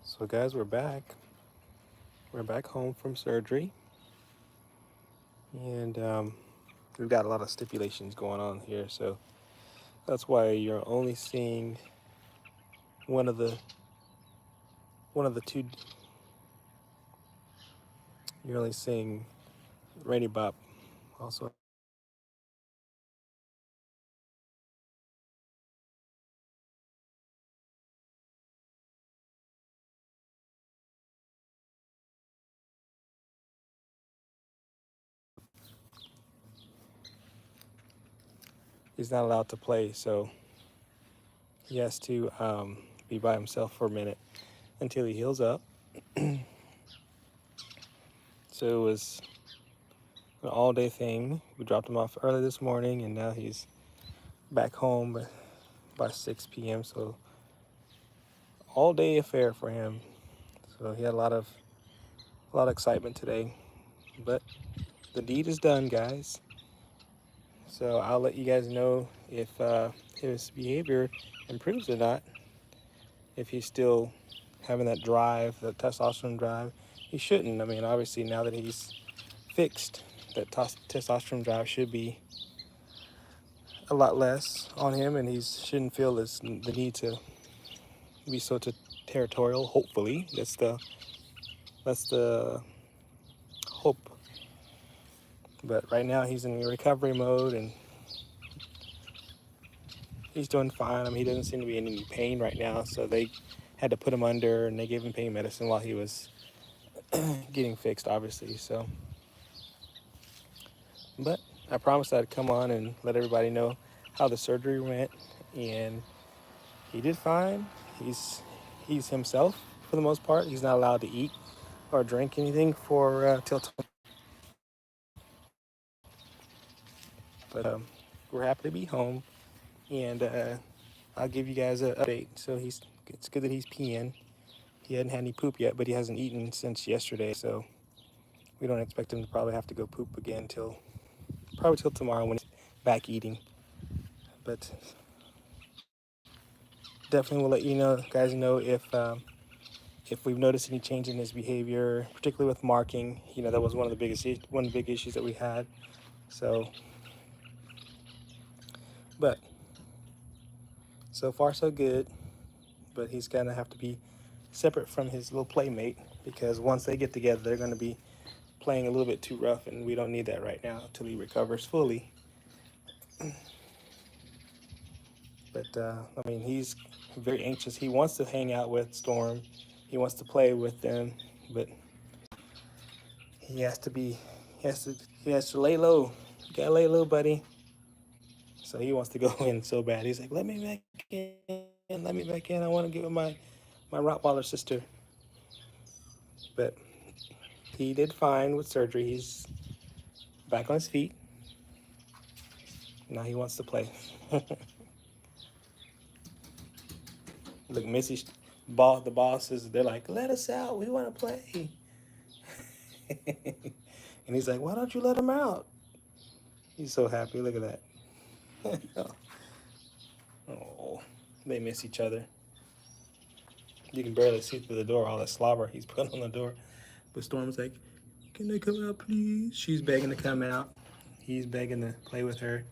So guys, we're back. We're back home from surgery, and we've got a lot of stipulations going on here. So that's why you're only seeing one of the two. You're only seeing Rainy Bop. Also, he's not allowed to play, so he has to be by himself for a minute until he heals up. So it was an all-day thing. We dropped him off early this morning, and now he's back home by 6 p.m. So all-day affair for him. So he had a lot of excitement today, but the deed is done, guys. So I'll let you guys know if his behavior improves or not. If he's still having that drive, that testosterone drive, he shouldn't. I mean, obviously now that he's fixed, that testosterone drive should be a lot less on him, and he shouldn't feel the need to be so territorial. Hopefully, that's the hope. But right now he's in recovery mode and he's doing fine. I mean, he doesn't seem to be in any pain right now, so they had to put him under and they gave him pain medicine while he was getting fixed, obviously. So, but I promised I'd come on and let everybody know how the surgery went, and he did fine. He's himself for the most part. He's not allowed to eat or drink anything for till tomorrow. But we're happy to be home, and I'll give you guys an update. So it's good that he's peeing. He hadn't had any poop yet, but he hasn't eaten since yesterday, so we don't expect him to probably have to go poop again till tomorrow when he's back eating. But definitely we'll let you know, guys, know if we've noticed any change in his behavior, particularly with marking. You know, that was one of the big issues that we had. So, but so far so good. But he's gonna have to be separate from his little playmate because once they get together, they're gonna be playing a little bit too rough, and we don't need that right now until he recovers fully. But I mean, he's very anxious. He wants to hang out with Storm. He wants to play with them, but he has to be. He has to lay low. You gotta lay low, buddy. So he wants to go in so bad. He's like, "Let me back in. Let me back in. I want to get with my Rottweiler sister." But he did fine with surgery. He's back on his feet. Now he wants to play. Look, the bosses, they're like, "Let us out. We want to play." And he's like, "Why don't you let him out?" He's so happy. Look at that. Oh, they miss each other. You can barely see through the door, all that slobber he's put on the door. But Storm's like, "Can they come out, please?" She's begging to come out. He's begging to play with her.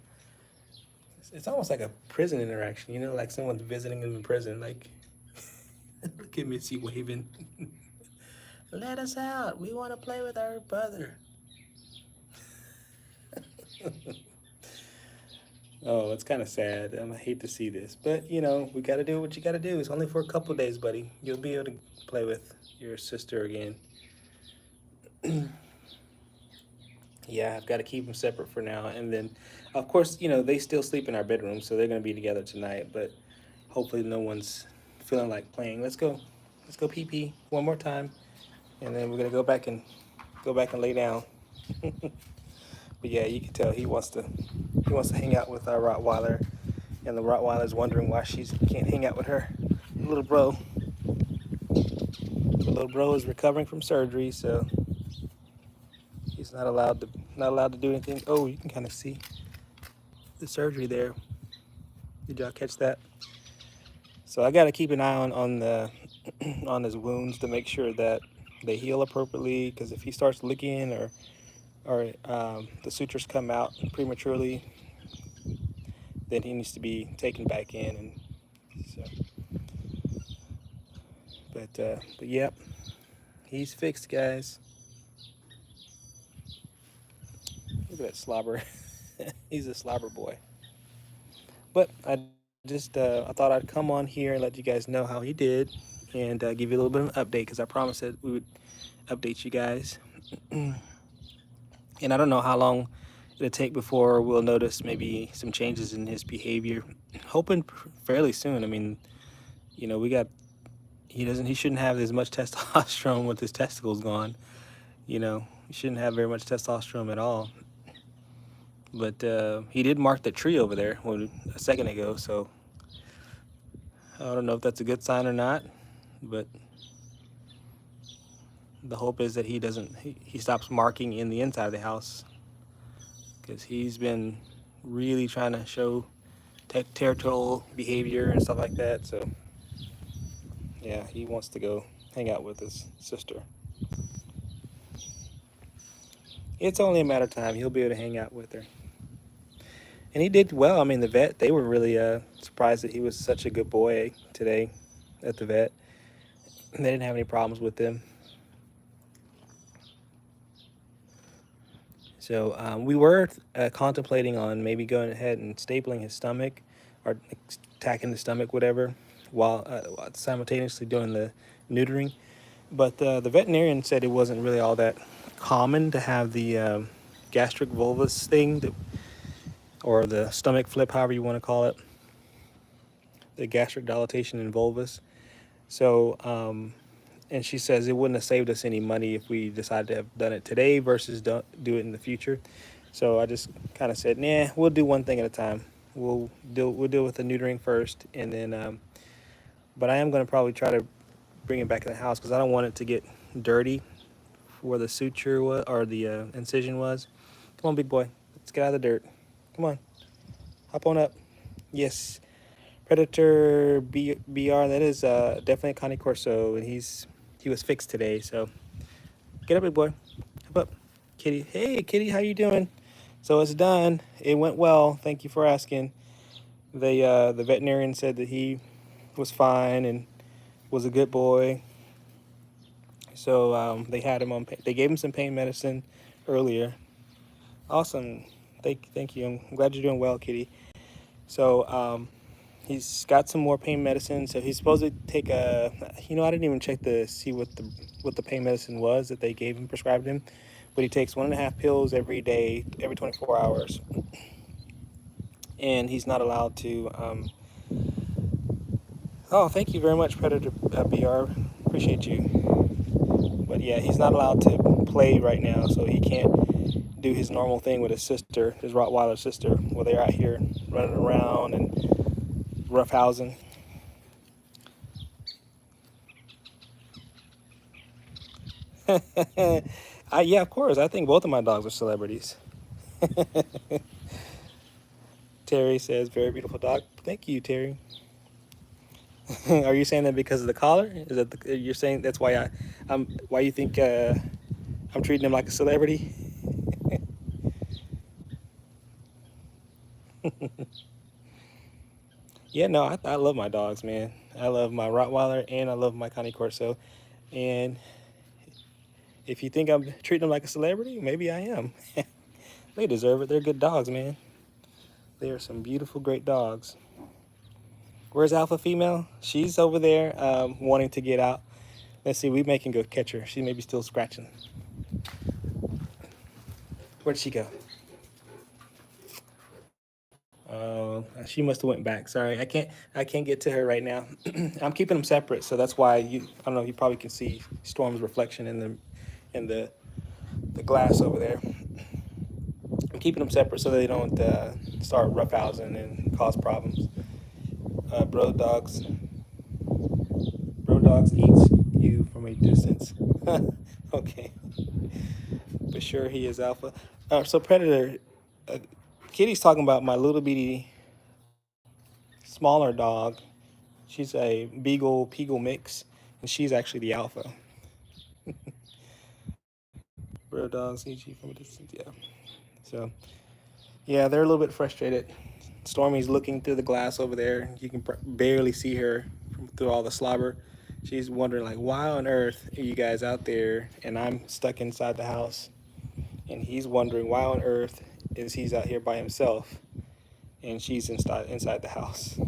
It's almost like a prison interaction, you know, like someone's visiting him in prison. Like, look at Missy waving. "Let us out. We want to play with our brother." Oh, it's kind of sad. I hate to see this, but you know, we got to do what you got to do. It's only for a couple of days, buddy. You'll be able to play with your sister again. Yeah, I've got to keep them separate for now, and then, of course, you know they still sleep in our bedroom, so they're gonna be together tonight. But hopefully, no one's feeling like playing. Let's go pee pee one more time, and then we're gonna go back and lay down. But yeah, you can tell he wants to hang out with our Rottweiler, and the Rottweiler's wondering why she can't hang out with her little bro. The little bro is recovering from surgery, so he's not allowed to do anything. Oh, you can kind of see the surgery there. Did y'all catch that? So I got to keep an eye on the on his wounds to make sure that they heal appropriately. Because if he starts licking or the sutures come out prematurely, then he needs to be taken back in. And so, but yep, he's fixed, guys. Look at that slobber. He's a slobber boy. But I thought I'd come on here and let you guys know how he did, and give you a little bit of an update because I promised that we would update you guys. And I don't know how long it'll take before we'll notice maybe some changes in his behavior. Hoping fairly soon. I mean, we got he shouldn't have as much testosterone with his testicles gone. He shouldn't have very much testosterone at all. But he did mark the tree over there a second ago, so I don't know if that's a good sign or not. But the hope is that he stops marking in the inside of the house, because he's been really trying to show territorial behavior and stuff like that. So yeah, he wants to go hang out with his sister. It's only a matter of time. He'll be able to hang out with her. And he did well. I mean, the vet, they were really surprised that he was such a good boy today at the vet. They didn't have any problems with him. So we were contemplating on maybe going ahead and stapling his stomach or tacking the stomach, whatever, while simultaneously doing the neutering. But the veterinarian said it wasn't really all that common to have the gastric volvus thing, or the stomach flip, however you want to call it, the gastric dilatation in volvus. So, and she says it wouldn't have saved us any money if we decided to have done it today versus do it in the future. So I just kind of said, nah, we'll do one thing at a time. We'll deal with the neutering first, and then. But I am going to probably try to bring it back in the house because I don't want it to get dirty where the suture was, or the incision was. Come on, big boy. Let's get out of the dirt. Come on. Hop on up. Yes. Predator BR. That is definitely a Connie Corso, and he was fixed today. So get up, big boy. Hop up. Kitty. Hey, Kitty. How you doing? So it's done. It went well. Thank you for asking. The veterinarian said that he was fine and was a good boy. So they had him on. They gave him some pain medicine earlier. Awesome. Thank you. I'm glad you're doing well, Kitty. So he's got some more pain medicine. So he's supposed to take a. I didn't even check to see what the pain medicine was that they gave him, prescribed him. But he takes 1.5 pills every day, every 24 hours, and he's not allowed to. Oh, thank you very much, Predator BR. Appreciate you. But yeah, he's not allowed to play right now, so he can't do his normal thing with his sister, his Rottweiler sister, where they're out here running around and roughhousing. Yeah, of course. I think both of my dogs are celebrities. Terry says, very beautiful dog. Thank you, Terry. Are you saying that because of the collar? Is that you're saying that's why why you think I'm treating him like a celebrity? Yeah, no, I love my dogs, man. I love my Rottweiler and I love my Connie Corso. And if you think I'm treating them like a celebrity, maybe I am. They deserve it. They're good dogs, man. They are some beautiful, great dogs. Where's Alpha Female? She's over there wanting to get out. Let's see, we may can go catch her. She may be still scratching. Where'd she go? Oh, she must have went back. Sorry, I can't get to her right now. I'm keeping them separate, so that's why I don't know. You probably can see Storm's reflection in the glass over there. I'm keeping them separate so they don't start roughhousing and cause problems. Bro dogs eats you from a distance. Okay, for sure he is alpha. So Predator, uh, Kitty's talking about my little bitty smaller dog. She's a Beagle Peagle mix, and she's actually the alpha. Real dogs see you from a distance. Yeah. So yeah, they're a little bit frustrated. Stormy's looking through the glass over there. You can barely see her through all the slobber. She's wondering like, why on earth are you guys out there and I'm stuck inside the house? And he's wondering why on earth is he's out here by himself and she's inside the house.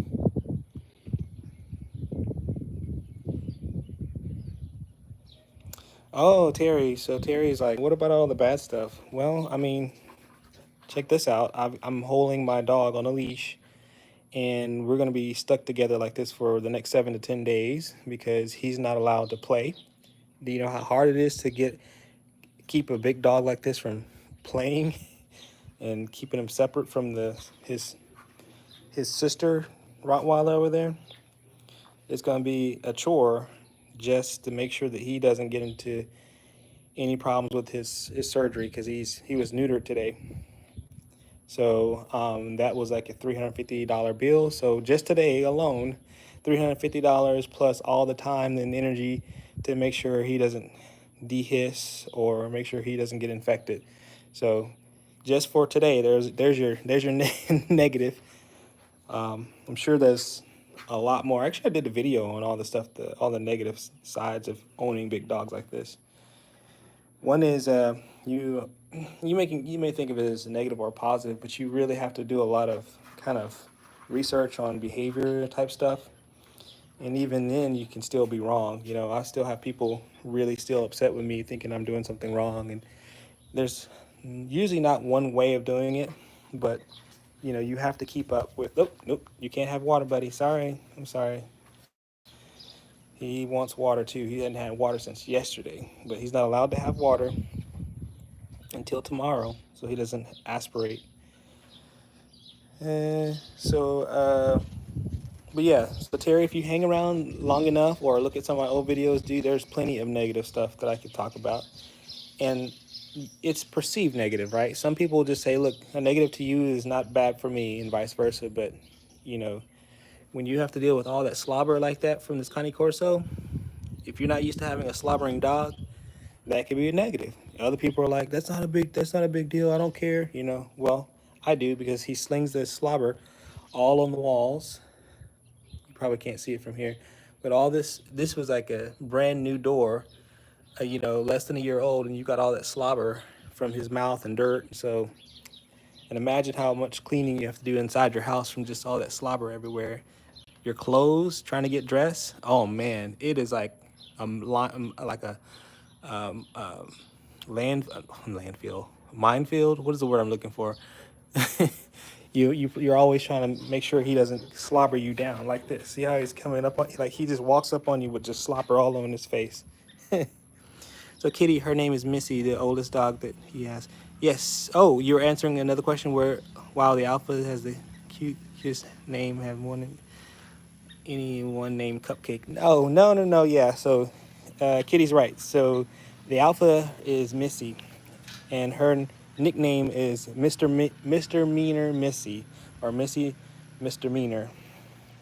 Oh, Terry. So Terry's like, what about all the bad stuff? Well, I mean, check this out. I'm holding my dog on a leash, and we're going to be stuck together like this for the next 7 to 10 days because he's not allowed to play. Do you know how hard it is to keep a big dog like this from playing and keeping him separate from his sister Rottweiler over there? It's going to be a chore just to make sure that he doesn't get into any problems with his surgery because he was neutered today. So that was like a $350 bill. So just today alone, $350 plus all the time and energy to make sure he doesn't dehiss or make sure he doesn't get infected. So just for today, there's your negative. I'm sure there's a lot more. Actually, I did a video on all the stuff, all the negative sides of owning big dogs like this. One is you you may think of it as negative or positive, but you really have to do a lot of kind of research on behavior type stuff. And even then, you can still be wrong. You know, I still have people really still upset with me thinking I'm doing something wrong. And there's usually not one way of doing it, but you know, you have to keep up with. Nope, you can't have water, buddy. Sorry, I'm sorry. He wants water too. He hadn't had water since yesterday, but he's not allowed to have water until tomorrow, so he doesn't aspirate. So, but yeah, so Terry, if you hang around long enough or look at some of my old videos, dude, there's plenty of negative stuff that I could talk about. And it's perceived negative, right? Some people just say, look, a negative to you is not bad for me, and vice versa. But, you know, when you have to deal with all that slobber like that from this Cane Corso, if you're not used to having a slobbering dog, that could be a negative. Other people are like, that's not a big deal. I don't care. You know, well, I do because he slings this slobber all on the walls. You probably can't see it from here, but this was like a brand new door, you know, less than a year old, and you got all that slobber from his mouth and dirt. So, and imagine how much cleaning you have to do inside your house from just all that slobber everywhere. Your clothes, trying to get dressed. Oh man, it is like a um, um, landfill, minefield. What is the word I'm looking for? You're always trying to make sure he doesn't slobber you down like this. See how he's coming up on, like he just walks up on you with just slobber all over his face. So Kitty, her name is Missy, the oldest dog that he has. Yes. Oh, you're answering another question where wow, the alpha has the cutest name, have more than anyone named Cupcake. No. Yeah. So Kitty's right. So the alpha is Missy, and her nickname is Mr. Meaner Missy, or Missy Mr. Meaner,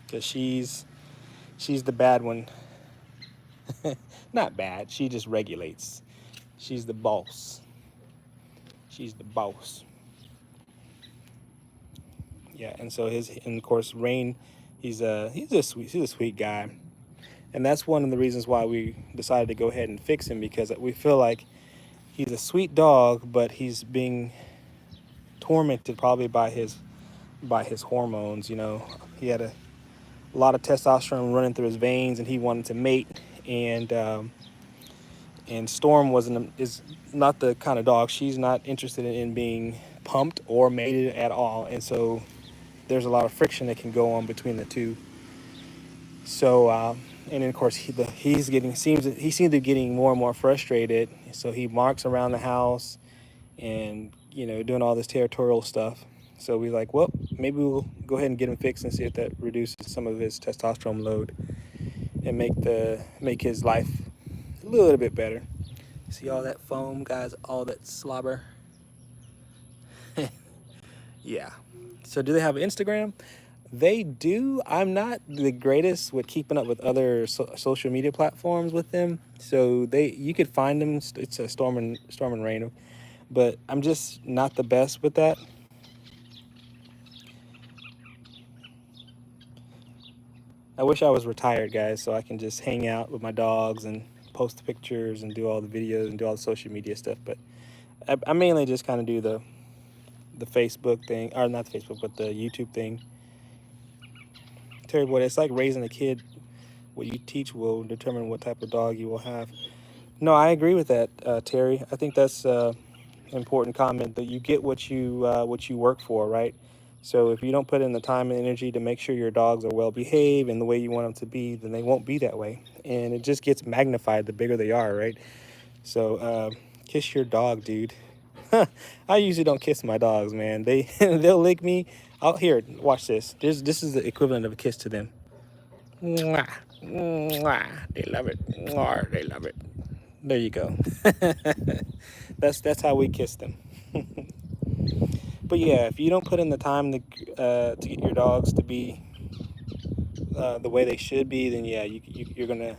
because she's the bad one. Not bad. She just regulates. She's the boss. She's the boss. Yeah, and so and of course Rain, he's a sweet guy, and that's one of the reasons why we decided to go ahead and fix him because we feel like he's a sweet dog, but he's being tormented probably by his hormones. You know, he had a lot of testosterone running through his veins, and he wanted to mate, and Storm is not the kind of dog. She's not interested in being pumped or mated at all, and so there's a lot of friction that can go on between the two. So, and then of course he seems to be getting more and more frustrated. So he marks around the house, and you know, doing all this territorial stuff. So we're like, well, maybe we'll go ahead and get him fixed and see if that reduces some of his testosterone load and make his life a little bit better. See all that foam, guys, all that slobber. Yeah. So do they have Instagram? They do. I'm not the greatest with keeping up with other social media platforms with them. So you could find them. It's a storm and rain, but I'm just not the best with that. I wish I was retired, guys, so I can just hang out with my dogs and post pictures and do all the videos and do all the social media stuff. But I mainly just kind of do the Facebook thing, or not the Facebook, but the YouTube thing. Terry boy, it's like raising a kid. What you teach will determine what type of dog you will have. No, I agree with that, Terry. I think that's an important comment, that you get what you work for, right? So if you don't put in the time and energy to make sure your dogs are well behaved and the way you want them to be, then they won't be that way, and it just gets magnified the bigger they are, right? So kiss your dog, dude. I usually don't kiss my dogs, man. They'll lick me. Oh, here, watch this. This is the equivalent of a kiss to them. Mwah, mwah. They love it. Mwah, they love it. There you go. That's how we kiss them. But yeah, if you don't put in the time to get your dogs to be the way they should be, then yeah, you're gonna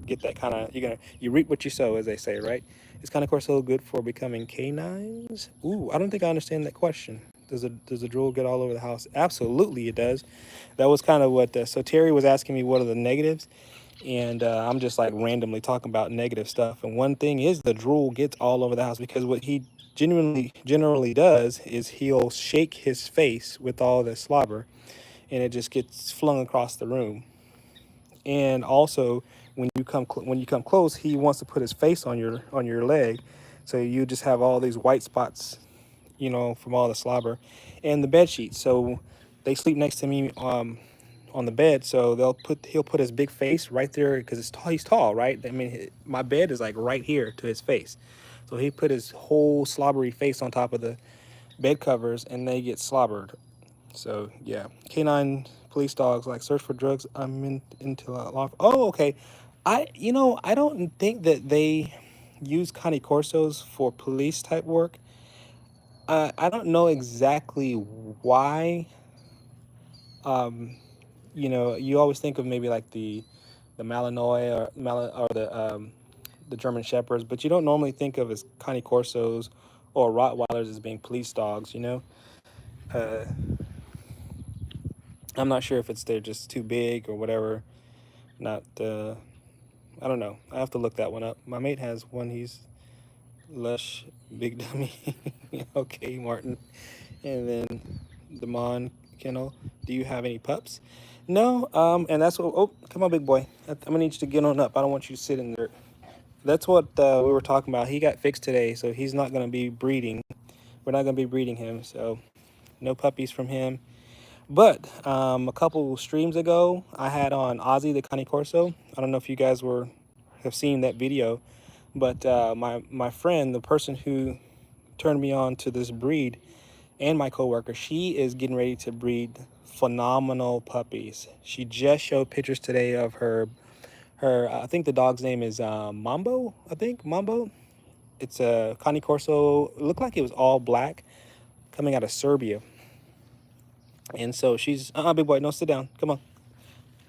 get that kind of you reap what you sow, as they say, right? Is kind of Corso good for becoming canines? Ooh, I don't think I understand that question. Does the drool get all over the house? Absolutely, it does. That was kind of what. So Terry was asking me what are the negatives, and I'm just like randomly talking about negative stuff. And one thing is the drool gets all over the house because what he generally does is he'll shake his face with all the slobber, and it just gets flung across the room. And also, when you come close, he wants to put his face on your leg, so you just have all these white spots, from all the slobber, and the bed sheets. So they sleep next to me on the bed, so he'll put his big face right there because it's tall. He's tall, right? I mean, my bed is like right here to his face, so he put his whole slobbery face on top of the bed covers, and they get slobbered. So yeah, canine police dogs like search for drugs. Into law. Oh, okay. I don't think that they use Connie Corsos for police type work. I don't know exactly why. Um, you always think of maybe like the Malinois or the German Shepherds, but you don't normally think of as Connie Corsos or Rottweilers as being police dogs. Uh, I'm not sure if they're just too big or whatever. Not I don't know. I have to look that one up. My mate has one. He's lush, big dummy. Okay, Martin. And then the Mon kennel. Do you have any pups? No. And that's what. Oh, come on, big boy. I'm gonna need you to get on up. I don't want you to sit in there. That's what we were talking about. He got fixed today, so he's not gonna be breeding. We're not gonna be breeding him. So no puppies from him. But a couple streams ago, I had on Ozzy the Cane Corso. I don't know if you guys have seen that video, but my friend, the person who turned me on to this breed, and my coworker, she is getting ready to breed phenomenal puppies. She just showed pictures today of her. I think the dog's name is Mambo. I think Mambo. It's a Cane Corso. It looked like it was all black, coming out of Serbia. And so she's big boy, no, sit down. Come on.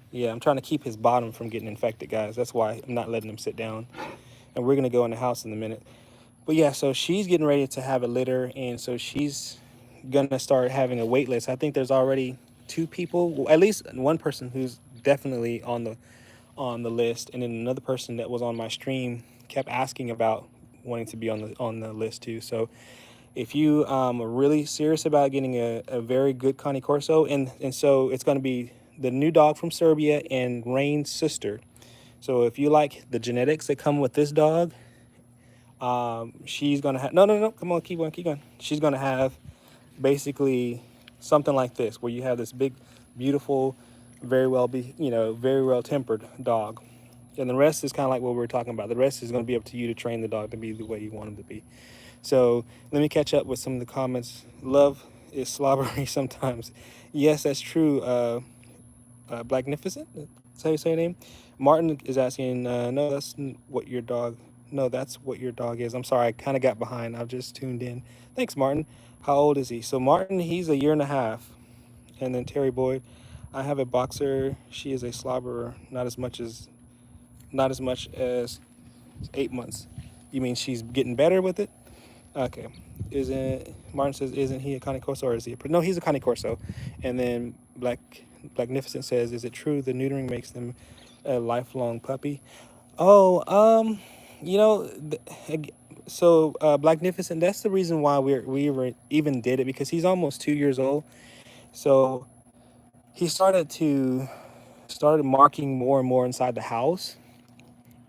Yeah, I'm trying to keep his bottom from getting infected, guys. That's why I'm not letting him sit down. And we're gonna go in the house in a minute. But yeah, so she's getting ready to have a litter, and so she's gonna start having a wait list. I think there's already two people, at least one person who's definitely on the list, and then another person that was on my stream kept asking about wanting to be on the list too. So if you are really serious about getting a very good Cane Corso, and so it's going to be the new dog from Serbia and Rain's sister. So if you like the genetics that come with this dog, she's going to have, no, come on, keep going. She's going to have basically something like this, where you have this big, beautiful, very well tempered dog. And the rest is kind of like what we were talking about. The rest is going to be up to you to train the dog to be the way you want him to be. So let me catch up with some of the comments. Love is slobbery sometimes. Yes, that's true. Blacknificent? That's how you say your name? Martin is asking, no, that's what your dog, no, that's what your dog is. I'm sorry, I kind of got behind. I've just tuned in. Thanks, Martin. How old is he? So Martin, he's a year and a half. And then Terry Boyd. I have a boxer. She is a slobberer, not as much as 8 months. You mean she's getting better with it? Okay. Isn't Martin says, isn't he a Connie Corso or is he a, no, he's a Connie Corso. And then Blacknificent says, is it true the neutering makes them a lifelong puppy? Oh, you know, so Blacknificent, that's the reason why we were even did it, because he's almost 2 years old. So he started marking more and more inside the house,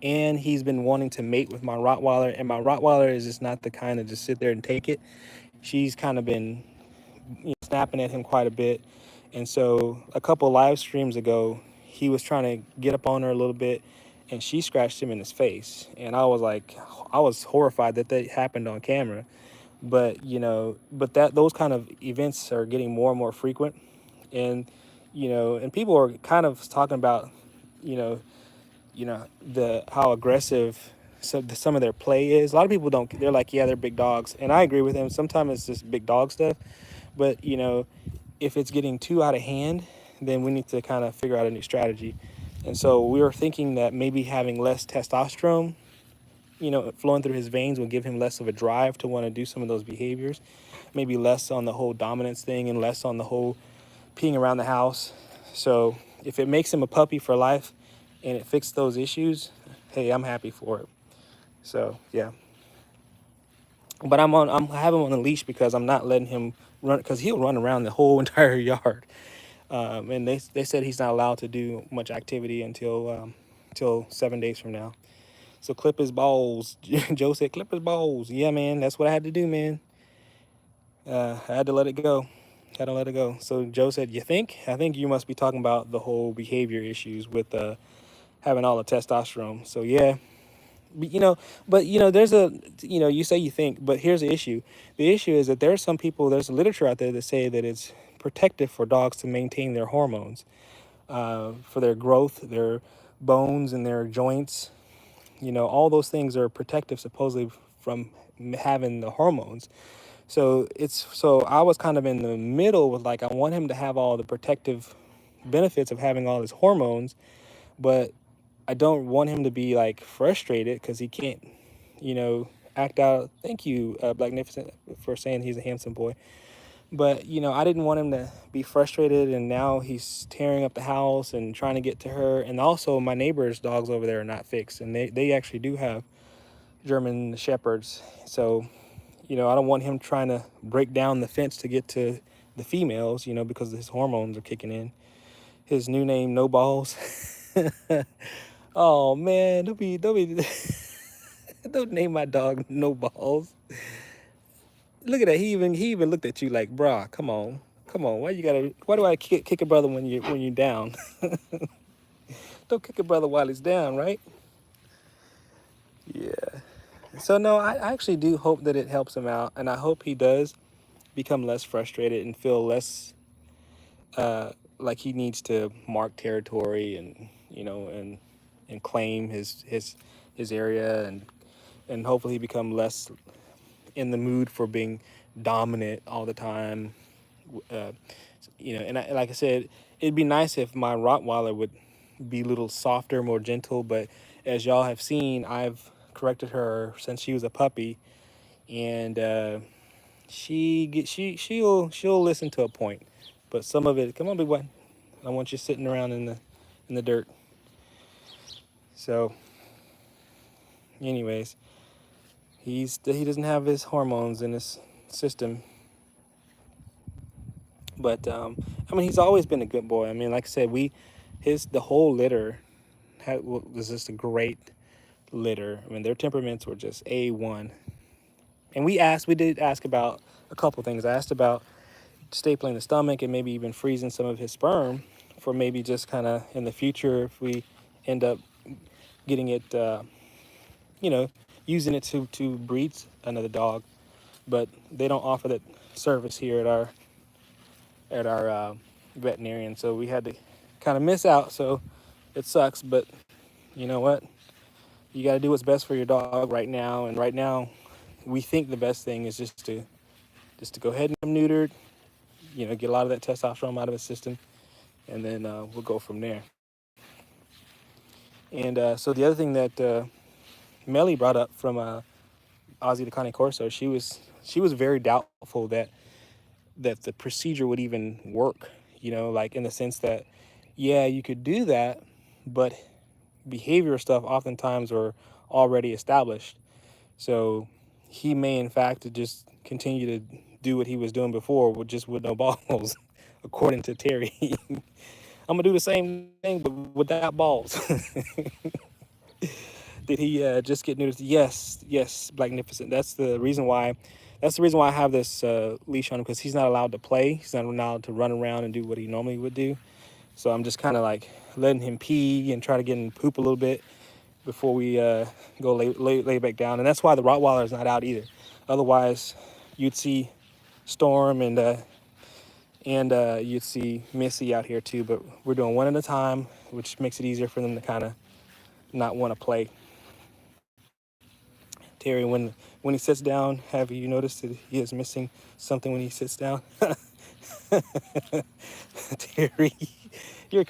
and he's been wanting to mate with my Rottweiler, and my Rottweiler is just not the kind to just sit there and take it. She's kind of been, snapping at him quite a bit, and so a couple live streams ago, he was trying to get up on her a little bit, and she scratched him in his face, and I was horrified that that happened on camera, but but those kind of events are getting more and more frequent, and and people are kind of talking about, you know, the how aggressive some of their play is. A lot of people don't. They're like, yeah, they're big dogs, and I agree with them. Sometimes it's just big dog stuff, but if it's getting too out of hand, then we need to kind of figure out a new strategy. And so we were thinking that maybe having less testosterone, flowing through his veins will give him less of a drive to want to do some of those behaviors. Maybe less on the whole dominance thing and less on the whole peeing around the house. So if it makes him a puppy for life and it fixes those issues, hey, I'm happy for it. So yeah, but I have him on a leash because I'm not letting him run, because he'll run around the whole entire yard. And they said he's not allowed to do much activity until 7 days from now. So clip his balls. Joe said clip his balls. Yeah, man, that's what I had to do, man. I had to let it go. Had to let it go. So Joe said, "You think? I think you must be talking about the whole behavior issues with having all the testosterone." So yeah, but, there's you say you think, but here's the issue. The issue is that there's literature out there that say that it's protective for dogs to maintain their hormones, for their growth, their bones and their joints. All those things are protective supposedly from having the hormones. So I was kind of in the middle with, like, I want him to have all the protective benefits of having all his hormones, but I don't want him to be like frustrated because he can't, act out. Thank you, Blacknificent, for saying he's a handsome boy. But I didn't want him to be frustrated, and now he's tearing up the house and trying to get to her. And also, my neighbor's dogs over there are not fixed, and they actually do have German shepherds. So I don't want him trying to break down the fence to get to the females, because his hormones are kicking in. His new name, No Balls. Oh man, don't be don't name my dog No Balls. Look at that. He even looked at you like, brah, come on. Why do I kick a brother when you're down? Don't kick a brother while he's down, right? Yeah. So no, I actually do hope that it helps him out, and I hope he does become less frustrated and feel less like he needs to mark territory, and and claim his area, and hopefully become less in the mood for being dominant all the time. uh, and like I said, it'd be nice if my Rottweiler would be a little softer, more gentle, but as y'all have seen, I've corrected her since she was a puppy, and she'll listen to a point, but some of it, come on, big boy, I want you sitting around in the dirt. So anyways, he doesn't have his hormones in his system, but I mean, he's always been a good boy. I mean, like I said, the whole litter was just a great litter. I mean, their temperaments were just A1. And we did ask about a couple things. I asked about stapling the stomach and maybe even freezing some of his sperm for maybe just kind of in the future if we end up getting it, you know, using it to breed another dog. But they don't offer that service here at our veterinarian, so we had to kind of miss out. So it sucks, but you know what? You got to do what's best for your dog right now. And right now, we think the best thing is just to go ahead and get him neutered. Get a lot of that testosterone out of his system, and then we'll go from there. And so the other thing that Melly brought up from Ozzy the Cane Corso, she was very doubtful that the procedure would even work. Like in the sense that, yeah, you could do that, but behavior stuff oftentimes are already established. So he may, in fact, just continue to do what he was doing before, with no balls, according to Terry. I'm gonna do the same thing, but without balls. Did he just get noticed? Yes, yes, Blacknificent. That's the reason why I have this leash on him, because he's not allowed to play. He's not allowed to run around and do what he normally would do. So I'm just kind of like letting him pee and try to get him to poop a little bit before we go lay back down. And that's why the Rottweiler is not out either. Otherwise, you'd see Storm and you'd see Missy out here too. But we're doing one at a time, which makes it easier for them to kind of not want to play. Terry, when he sits down, have you noticed that he is missing something when he sits down? Terry, you're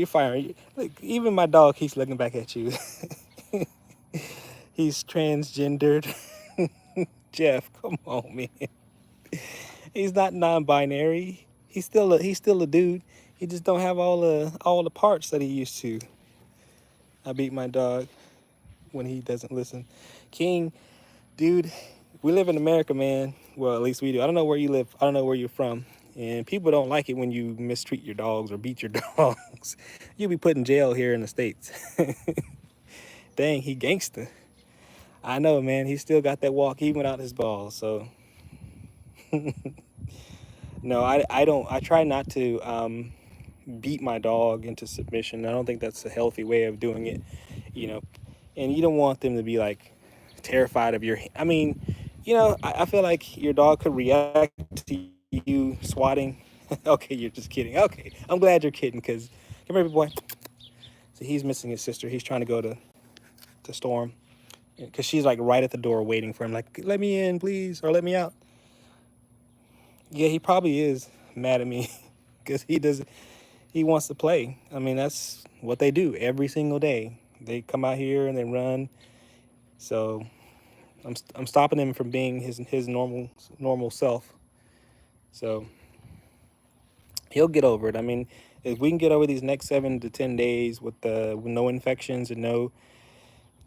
firing. Look, even my dog keeps looking back at you. He's transgendered. Jeff, come on, man. He's not non-binary. He's still a dude. He just don't have all the parts that he used to. I beat my dog when he doesn't listen. King, dude, we live in America, man. Well, at least we do. I don't know where you live. I don't know where you're from. And people don't like it when you mistreat your dogs or beat your dogs. You'll be put in jail here in the States. Dang, he gangster. I know, man. He still got that walk even without his balls. So, no, I don't. I try not to beat my dog into submission. I don't think that's a healthy way of doing it, you know. And you don't want them to be like terrified of your. I mean, I feel like your dog could react to you swatting. Okay, you're just kidding. Okay, I'm glad you're kidding, because come here, boy. So he's missing his sister. He's trying to go to Storm, because she's like right at the door waiting for him, like, let me in, please, or let me out. Yeah, he probably is mad at me because he wants to play. I mean, that's what they do every single day. They come out here and they run. So I'm stopping him from being his normal self. So he'll get over it. I mean, if we can get over these next 7 to 10 days with no infections and no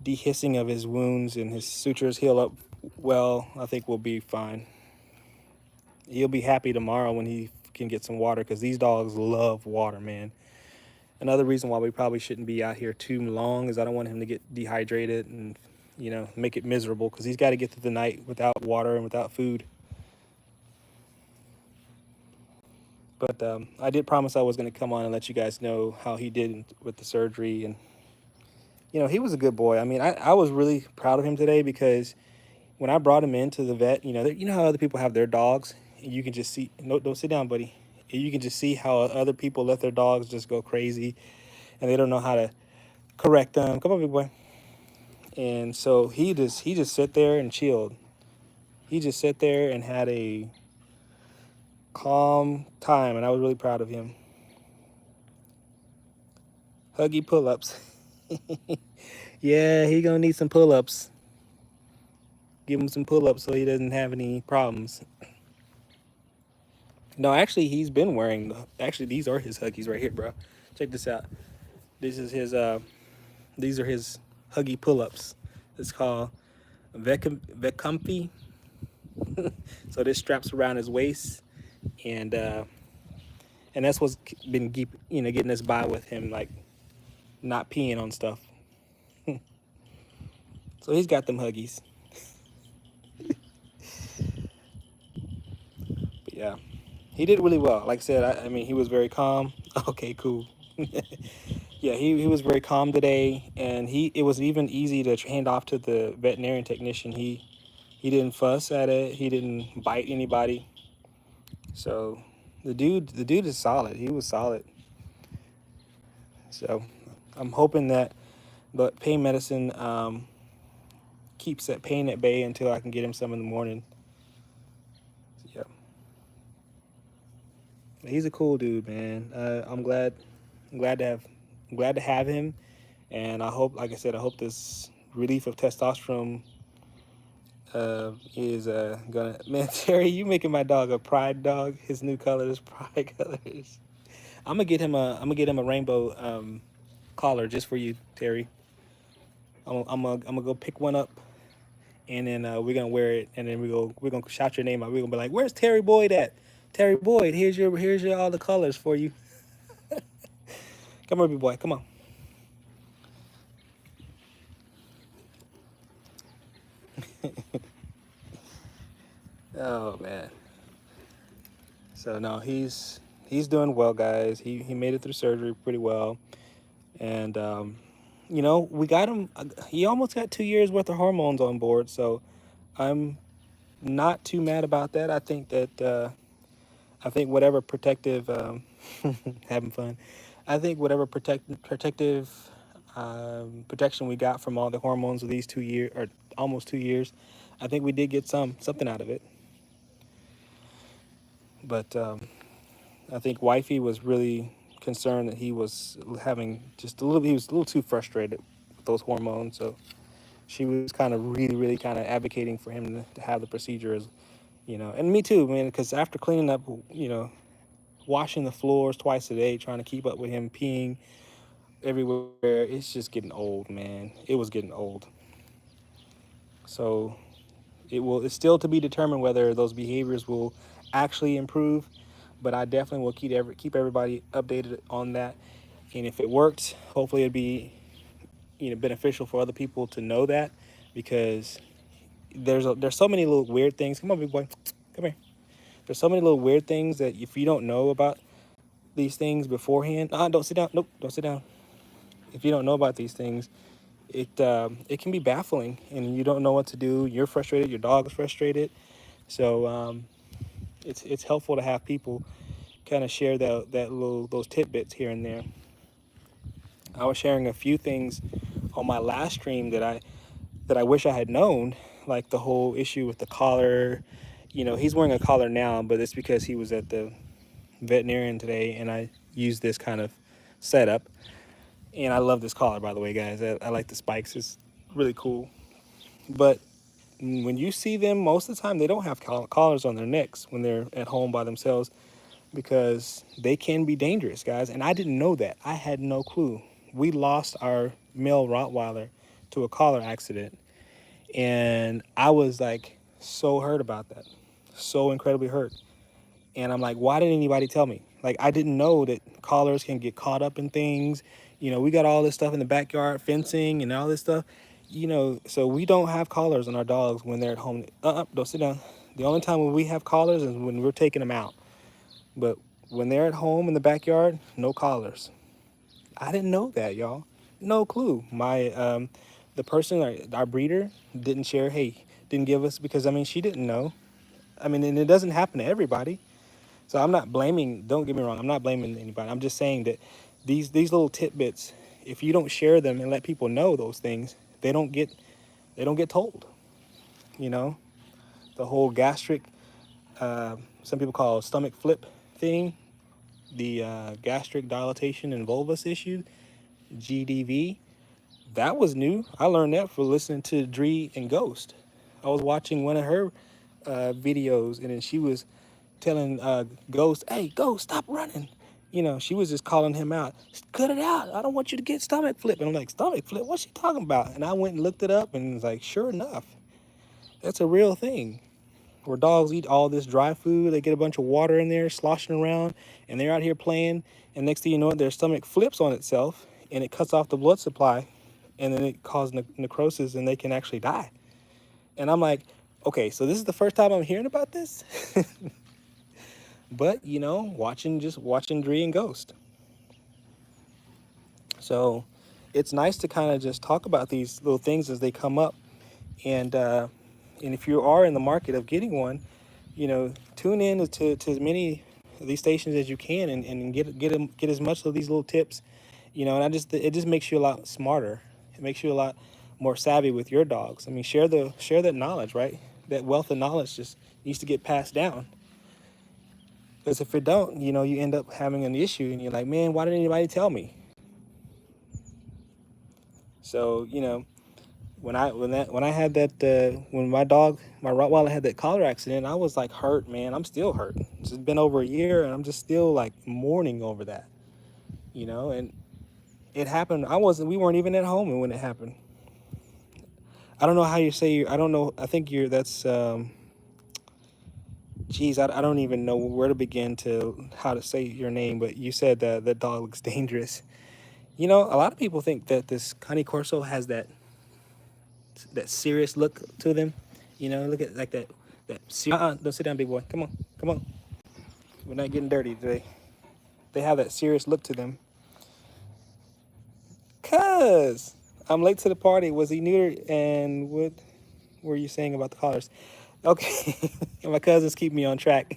dehissing of his wounds and his sutures heal up well, I think we'll be fine. He'll be happy tomorrow when he can get some water, because these dogs love water, man. Another reason why we probably shouldn't be out here too long is I don't want him to get dehydrated and, make it miserable, because he's got to get through the night without water and without food. But I did promise I was going to come on and let you guys know how he did with the surgery. And, he was a good boy. I mean, I was really proud of him today, because when I brought him into the vet, you know how other people have their dogs, and you can just see, no, don't sit down, buddy. You can just see how other people let their dogs just go crazy, and they don't know how to correct them. Come on, big boy. And so he just sat there and chilled. He just sat there and had a calm time, and I was really proud of him. Huggy pull-ups. Yeah, he gonna need some pull-ups. Give him some pull-ups so he doesn't have any problems. No, actually, he's been wearing. Actually, these are his Huggies right here, bro. Check this out. This is his. These are his Huggy pull-ups. It's called Vecomfy. So this straps around his waist, and that's what's been getting us by with him, like not peeing on stuff. So he's got them Huggies. But yeah, he did really well. Like I said, I mean, he was very calm. Okay, cool. Yeah, he was very calm today, and it was even easy to hand off to the veterinarian technician. He didn't fuss at it. He didn't bite anybody. So the dude is solid. He was solid. So I'm hoping that the pain medicine keeps that pain at bay until I can get him some in the morning. Yeah. He's a cool dude, man. I'm glad to have, I'm glad to have him, and I hope, like I said, I hope this relief of testosterone is gonna. Man, Terry, you making my dog a pride dog. His new color is pride colors. I'm gonna get him a rainbow collar just for you, Terry. I'm gonna go pick one up, and then we're gonna wear it, and then we're gonna shout your name out. We're gonna be like, "Where's Terry Boyd at? Terry Boyd, here's your all the colors for you. Come here, big boy. Come on." Oh man. So no, he's doing well, guys. He made it through surgery pretty well, and you know, we got him. He almost got 2 years worth of hormones on board, so I'm not too mad about that. I think whatever protective, having fun. I think whatever protective protection we got from all the hormones of these 2 years or almost 2 years, I think we did get something out of it. But I think wifey was really concerned that he was having just a little. He was a little too frustrated with those hormones, so she was kind of really kind of advocating for him to have the procedure as, you know, and me too, man. Because after cleaning up, you know, washing the floors twice a day, trying to keep up with him peeing everywhere, it's just getting old, man. It was getting old. So it's still to be determined whether those behaviors will actually improve, but I definitely will keep everybody updated on that. And if it worked, hopefully it'd be, you know, beneficial for other people to know that, because there's so many little weird things. Come on, big boy, come here. There's so many little weird things that if you don't know about these things beforehand, don't sit down. Nope, don't sit down. If you don't know about these things, it can be baffling, and you don't know what to do. You're frustrated. Your dog is frustrated. So it's helpful to have people kind of share that little those tidbits here and there. I was sharing a few things on my last stream that I wish I had known, like the whole issue with the collar. You know, he's wearing a collar now, but it's because he was at the veterinarian today, and I used this kind of setup. And I love this collar, by the way, guys. I like the spikes. It's really cool. But when you see them, most of the time they don't have collars on their necks when they're at home by themselves, because they can be dangerous, guys. And I didn't know that. I had no clue. We lost our male Rottweiler to a collar accident, and I was like so hurt about that, so incredibly hurt. And I'm like, why didn't anybody tell me? Like, I didn't know that collars can get caught up in things. You know, we got all this stuff in the backyard, fencing and all this stuff. You know, so we don't have collars on our dogs when they're at home. Don't sit down. The only time when we have collars is when we're taking them out. But when they're at home in the backyard, no collars. I didn't know that, y'all. No clue. The person, our breeder, didn't share. Hey, didn't give us, because I mean, she didn't know. I mean, and it doesn't happen to everybody. So I'm not blaming. Don't get me wrong. I'm not blaming anybody. I'm just saying that these little tidbits, if you don't share them and let people know those things, they don't get told. You know, the whole gastric, some people call it stomach flip thing, the gastric dilatation and volvulus issue, GDV. That was new. I learned that for listening to Dree and Ghost. I was watching one of her videos, and then she was telling Ghost, "Hey, Ghost, stop running." You know, she was just calling him out. Cut it out. I don't want you to get stomach flip. And I'm like, stomach flip? What's she talking about? And I went and looked it up, and it's like, sure enough, that's a real thing. Where dogs eat all this dry food, they get a bunch of water in there sloshing around, and they're out here playing, and next thing you know, their stomach flips on itself, and it cuts off the blood supply, and then it causes necrosis, and they can actually die. And I'm like, okay, so this is the first time I'm hearing about this. But you know, watching Dree and Ghost. So it's nice to kind of just talk about these little things as they come up, and if you are in the market of getting one, you know, tune in to as many of these stations as you can, and get as much of these little tips, you know. And it just makes you a lot smarter. It makes you a lot more savvy with your dogs. I mean, share that knowledge, right? That wealth of knowledge just needs to get passed down. Because if it don't, you know, you end up having an issue, and you're like, man, why didn't anybody tell me? So, you know, when I had that when my Rottweiler had that collar accident, I was like hurt, man. I'm still hurt. It's been over a year, and I'm just still like mourning over that, you know. And it happened. We weren't even at home when it happened. I don't know how you say. I don't know. I think you're. That's. Geez, I don't even know where to begin to how to say your name. But you said that the dog looks dangerous. You know, a lot of people think that this Cane Corso has that serious look to them. You know, look at like that. Don't sit down, big boy. Come on, come on. We're not getting dirty today. They have that serious look to them. Cause I'm late to the party. Was he neutered? And what were you saying about the collars? Okay, my cousins keep me on track.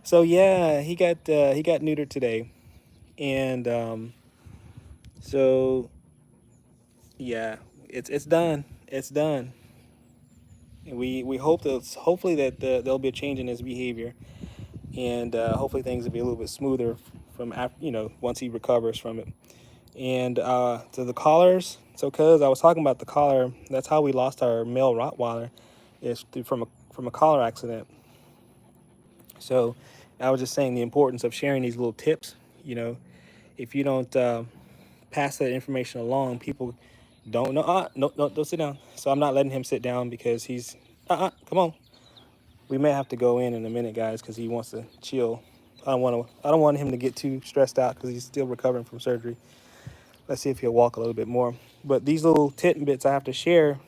So yeah, he got neutered today, and so yeah, it's done. It's done. And we hope that hopefully that there'll be a change in his behavior, and hopefully things will be a little bit smoother from after, you know, once he recovers from it. And to the collars, so cuz I was talking about the collar, that's how we lost our male Rottweiler, is from a collar accident. So I was just saying the importance of sharing these little tips. You know, if you don't pass that information along, people don't know. No, no, don't sit down. So I'm not letting him sit down because he's come on. We may have to go in a minute, guys, because he wants to chill. I don't want him to get too stressed out because he's still recovering from surgery. Let's see if he'll walk a little bit more. But these little tidbits I have to share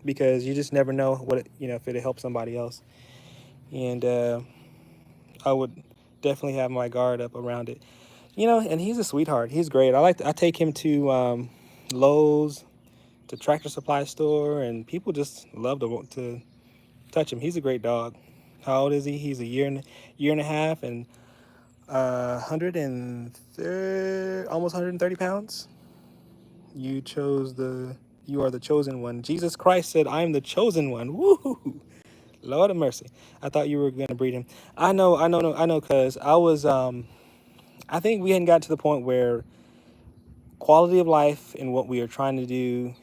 because you just never know you know, if it'll help somebody else. And I would definitely have my guard up around it. You know, and he's a sweetheart. He's great. I take him to Lowe's, to Tractor Supply store, and people just love to touch him. He's a great dog. How old is he? He's a year and a half, and 130, almost 130 pounds. You chose you are the chosen one. Jesus Christ said, I am the chosen one. Woo! Lord of mercy. I thought you were going to breed him. I know, cuz I think we hadn't got to the point where quality of life and what we are trying to do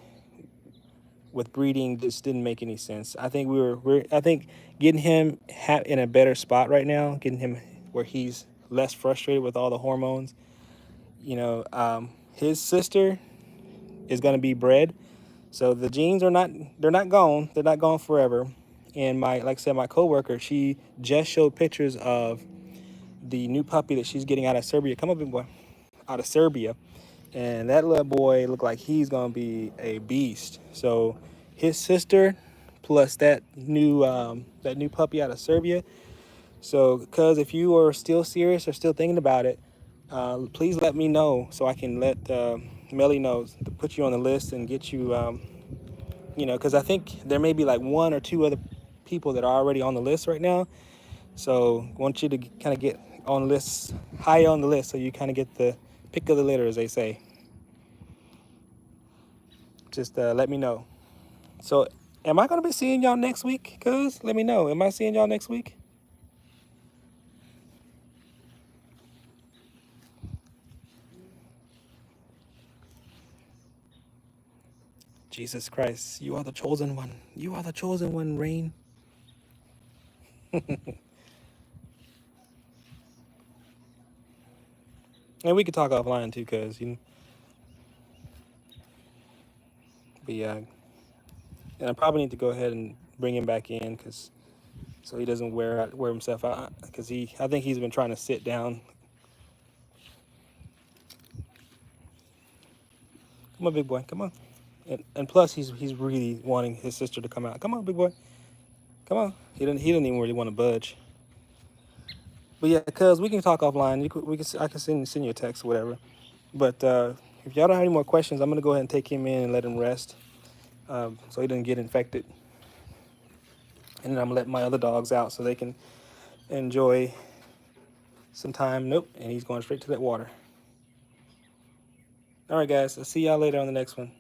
with breeding just didn't make any sense. I think I think getting him in a better spot right now, getting him where he's less frustrated with all the hormones. You know, his sister is going to be bred, so the genes are not they're not gone. They're not gone forever. And like I said, my coworker, she just showed pictures of the new puppy that she's getting out of Serbia. Come on, big boy, out of Serbia. And that little boy looked like he's gonna be a beast. So his sister plus that new puppy out of Serbia. So, cuz if you are still serious or still thinking about it, please let me know so I can let Melly know to put you on the list and get you, you know, because I think there may be like one or two other people that are already on the list right now. So I want you to kind of get on lists, high on the list, so you kind of get the pick of the litter, as they say. Just let me know. So, am I gonna be seeing y'all next week? Cuz let me know. Am I seeing y'all next week? Jesus Christ, you are the chosen one. You are the chosen one, Rain. And we could talk offline too, cuz you. But yeah, and I probably need to go ahead and bring him back in, cuz so he doesn't wear himself out. Cuz I think he's been trying to sit down. Come on, big boy. Come on. And plus, he's really wanting his sister to come out. Come on, big boy. Come on. He didn't even really want to budge. But yeah, cuz we can talk offline. I can send you a text or whatever. But if y'all don't have any more questions, I'm gonna go ahead and take him in and let him rest, so he doesn't get infected. And then I'm gonna let my other dogs out so they can enjoy some time. Nope, and he's going straight to that water. All right, guys. I'll see y'all later on the next one.